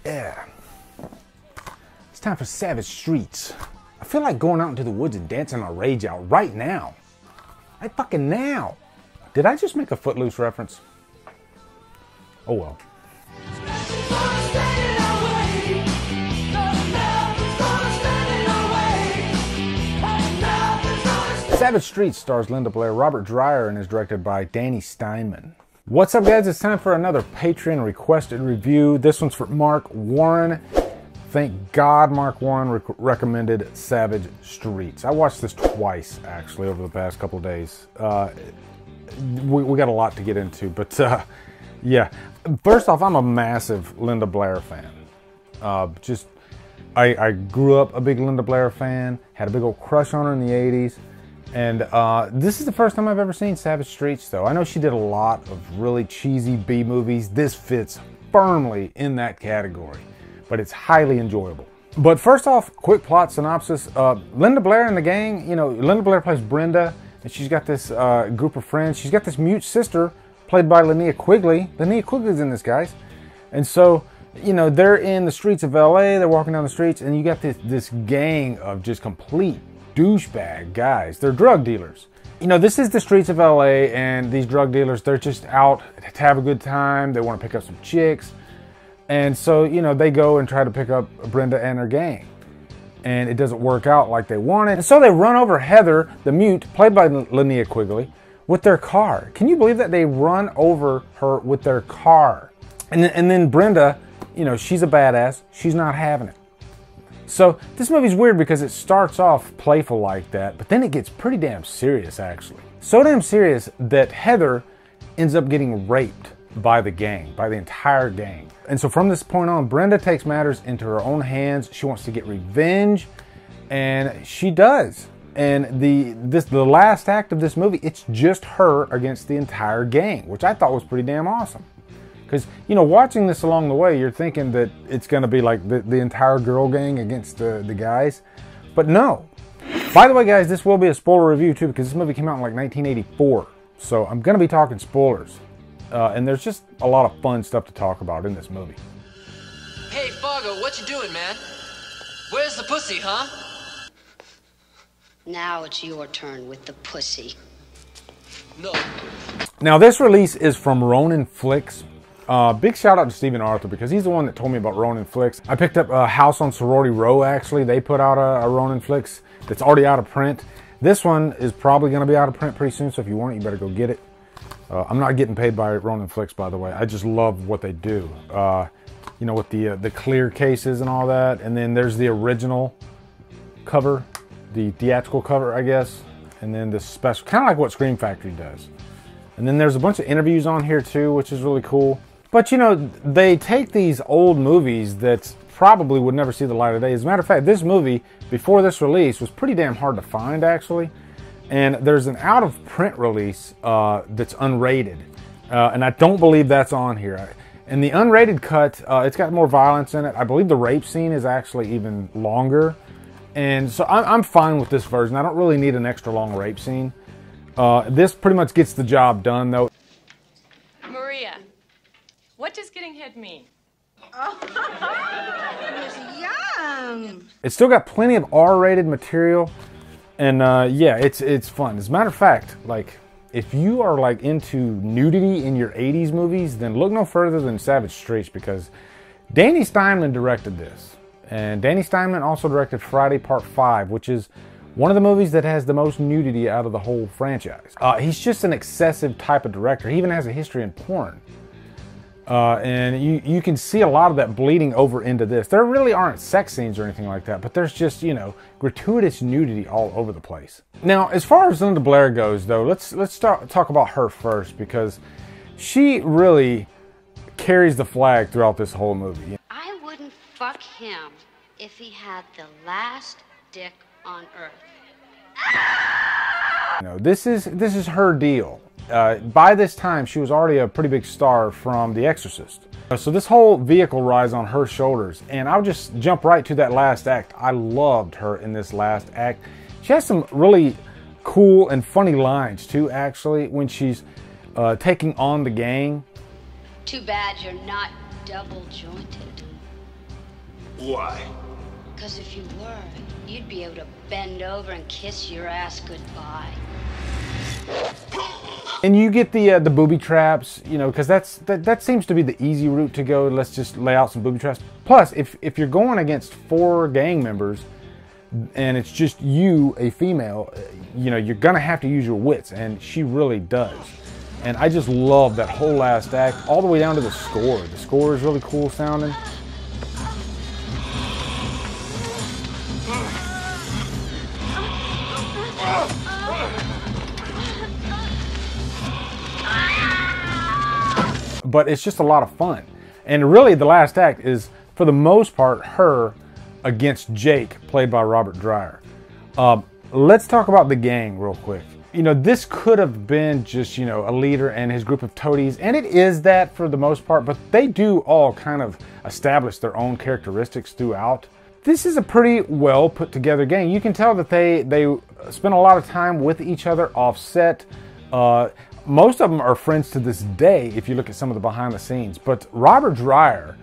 Yeah. It's time for Savage Streets. I feel like going out into the woods and dancing my rage out right now. Right fucking now. Did I just make a Footloose reference? Oh well. Savage Streets stars Linda Blair, Robert Dreyer, and is directed by Danny Steinmann. What's up, guys? It's time for another Patreon requested review. This one's for Mark Warren. Thank God Mark Warren recommended Savage Streets. I watched this twice, actually, over the past couple of days. We got a lot to get into, but yeah. First off, I'm a massive Linda Blair fan. I grew up a big Linda Blair fan, had a big old crush on her in the 80s. And this is the first time I've ever seen Savage Streets, though. I know she did a lot of really cheesy B movies. This fits firmly in that category, but it's highly enjoyable. But first off, quick plot synopsis. Linda Blair and the gang, you know, Linda Blair plays Brenda, and she's got this group of friends. She's got this mute sister played by Linnea Quigley. Linnea Quigley's in this, guys. And so, you know, they're in the streets of LA, they're walking down the streets, and you got this gang of just complete douchebag guys. They're drug dealers. You know, this is the streets of LA, and these drug dealers, they're just out to have a good time. They want to pick up some chicks. And so, you know, they go and try to pick up Brenda and her gang. And it doesn't work out like they wanted. And so they run over Heather, the mute, played by Linnea Quigley, with their car. Can you believe that they run over her with their car? And then Brenda, you know, she's a badass. She's not having it. So this movie's weird because it starts off playful like that, but then it gets pretty damn serious, actually. So damn serious that Heather ends up getting raped by the gang, by the entire gang. And so from this point on, Brenda takes matters into her own hands. She wants to get revenge, and she does. And the last act of this movie, it's just her against the entire gang, which I thought was pretty damn awesome. Because, you know, watching this along the way, you're thinking that it's going to be like the entire girl gang against the guys. But no. By the way, guys, this will be a spoiler review, too, because this movie came out in like 1984. So I'm going to be talking spoilers. And there's just a lot of fun stuff to talk about in this movie. Hey, Fargo, what you doing, man? Where's the pussy, huh? Now it's your turn with the pussy. No. Now, this release is from Ronin Flicks. Big shout out to Stephen Arthur because he's the one that told me about Ronin Flicks. I picked up a House on Sorority Row, actually. They put out a Ronin Flicks that's already out of print. This one is probably going to be out of print pretty soon, so if you want it, you better go get it. I'm not getting paid by Ronin Flicks, by the way. I just love what they do. You know, with the clear cases and all that. And then there's the original cover, the theatrical cover, I guess. And then the special, kind of like what Scream Factory does. And then there's a bunch of interviews on here too, which is really cool. But, you know, they take these old movies that probably would never see the light of day. As a matter of fact, this movie, before this release, was pretty damn hard to find, actually. And there's an out-of-print release that's unrated. And I don't believe that's on here. In the unrated cut, it's got more violence in it. I believe the rape scene is actually even longer. And so I'm fine with this version. I don't really need an extra long rape scene. This pretty much gets the job done, though. Maria, what does getting hit mean? Oh, it was young. It's still got plenty of R-rated material, and yeah, it's fun. As a matter of fact, like, if you are like into nudity in your 80s movies, then look no further than Savage Streets, because Danny Steinmann directed this. And Danny Steinmann also directed Friday Part 5, which is one of the movies that has the most nudity out of the whole franchise. He's just an excessive type of director. He even has a history in porn. And you can see a lot of that bleeding over into this. There really aren't sex scenes or anything like that, but there's just, you know, gratuitous nudity all over the place. Now, as far as Linda Blair goes, though, let's talk about her first, because she really carries the flag throughout this whole movie. I wouldn't fuck him if he had the last dick on earth. You know, this is her deal. By this time, she was already a pretty big star from The Exorcist. So this whole vehicle rides on her shoulders, and I'll just jump right to that last act. I loved her in this last act. She has some really cool and funny lines too, actually, when she's taking on the gang. Too bad you're not double jointed. Why? Because if you were, you'd be able to bend over and kiss your ass goodbye. And you get the booby traps, you know, because that seems to be the easy route to go. Let's just lay out some booby traps. Plus, if you're going against 4 gang members and it's just you, a female, you know, you're gonna have to use your wits, and she really does. And I just love that whole last act, all the way down to the score. The score is really cool sounding. But it's just a lot of fun. And really the last act is, for the most part, her against Jake, played by Robert Dreyer. Let's talk about the gang real quick. You know, this could have been just, you know, a leader and his group of toadies, and it is that for the most part, but they do all kind of establish their own characteristics throughout. This is a pretty well put together gang. You can tell that they spend a lot of time with each other off set. Most of them are friends to this day if you look at some of the behind the scenes. But Robert Dreyer,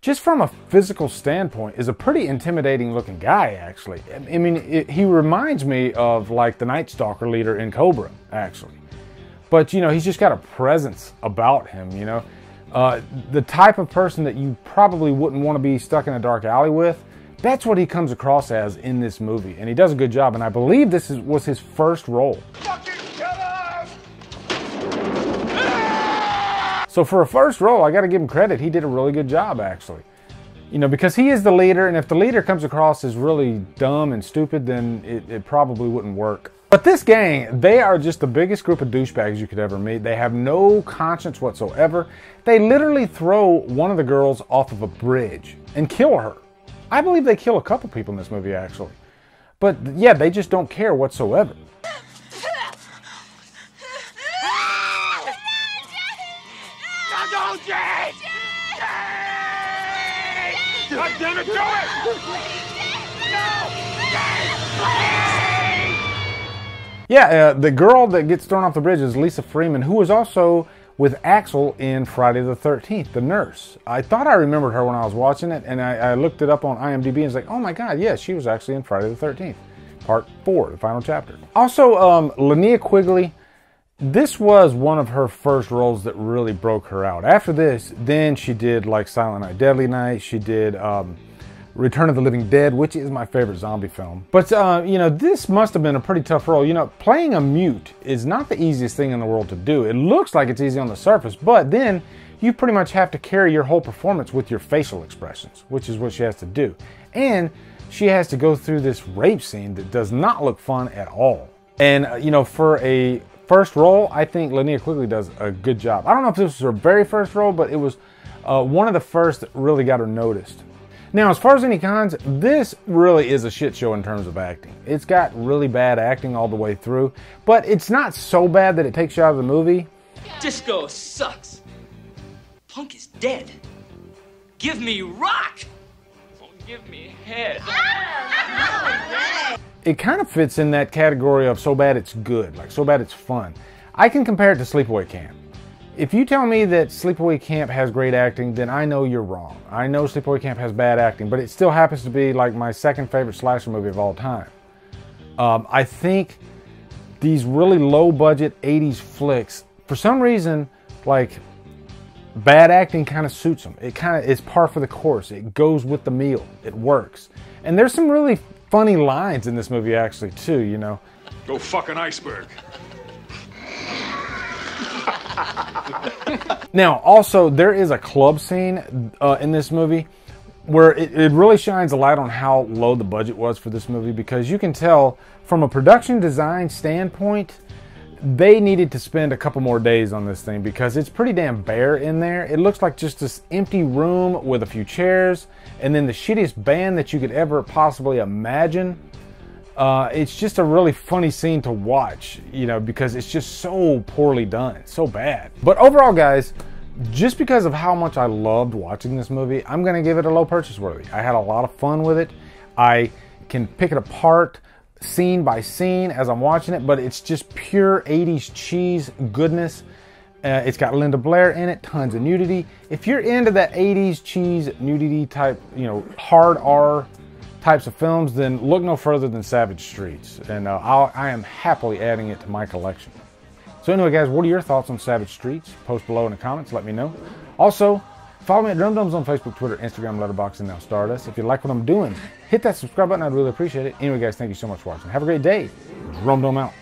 just from a physical standpoint, is a pretty intimidating looking guy, actually. I mean, he reminds me of like the Night Stalker leader in Cobra, actually. But, you know, he's just got a presence about him, you know. The type of person that you probably wouldn't want to be stuck in a dark alley with, that's what he comes across as in this movie. And he does a good job, and I believe this was his first role. So for a first role, I got to give him credit. He did a really good job, actually. You know, because he is the leader, and if the leader comes across as really dumb and stupid, then it probably wouldn't work. But this gang, they are just the biggest group of douchebags you could ever meet. They have no conscience whatsoever. They literally throw one of the girls off of a bridge and kill her. I believe they kill a couple people in this movie, actually. But yeah, they just don't care whatsoever. God damn it, do it! Yeah, the girl that gets thrown off the bridge is Lisa Freeman, who was also with Axel in Friday the 13th, the nurse. I thought I remembered her when I was watching it, and I looked it up on IMDb and was like, oh my god, yeah, she was actually in Friday the 13th, part 4, the final chapter. Also, Linnea Quigley, this was one of her first roles that really broke her out. After this, then she did like Silent Night, Deadly Night. She did Return of the Living Dead, which is my favorite zombie film. But, you know, this must have been a pretty tough role. You know, playing a mute is not the easiest thing in the world to do. It looks like it's easy on the surface, but then you pretty much have to carry your whole performance with your facial expressions, which is what she has to do. And she has to go through this rape scene that does not look fun at all. And, you know, for a first role, I think Linnea Quigley does a good job. I don't know if this was her very first role, but it was one of the first that really got her noticed. Now, as far as any cons, this really is a shit show in terms of acting. It's got really bad acting all the way through, but it's not so bad that it takes you out of the movie. Disco sucks. Punk is dead. Give me rock. Don't give me head. It kind of fits in that category of so bad it's good, like so bad it's fun. I can compare it to Sleepaway Camp. If you tell me that Sleepaway Camp has great acting, then I know you're wrong. I know Sleepaway Camp has bad acting, but it still happens to be like my second favorite slasher movie of all time. I think these really low budget 80s flicks, for some reason, like bad acting kind of suits them. It kind of is par for the course. It goes with the meal. It works. And there's some really funny lines in this movie actually too, you know. Go fuck an iceberg. Now, also, there is a club scene in this movie where it really shines a light on how low the budget was for this movie, because you can tell from a production design standpoint, they needed to spend a couple more days on this thing because it's pretty damn bare in there. It looks like just this empty room with a few chairs and then the shittiest band that you could ever possibly imagine. It's just a really funny scene to watch, you know, because it's just so poorly done, so bad. But overall, guys, just because of how much I loved watching this movie, I'm going to give it a low purchase worthy. I had a lot of fun with it. I can pick it apart scene by scene as I'm watching it, but it's just pure 80s cheese goodness. It's got Linda Blair in it, tons of nudity. If you're into that 80s cheese nudity type, you know, hard R types of films, then look no further than Savage Streets. And I am happily adding it to my collection. So anyway, guys, what are your thoughts on Savage Streets? Post below in the comments, let me know. Also, follow me at Drumdums on Facebook, Twitter, Instagram, Letterboxd, and now Stardust. If you like what I'm doing, hit that subscribe button. I'd really appreciate it. Anyway, guys, thank you so much for watching. Have a great day. Drumdum out.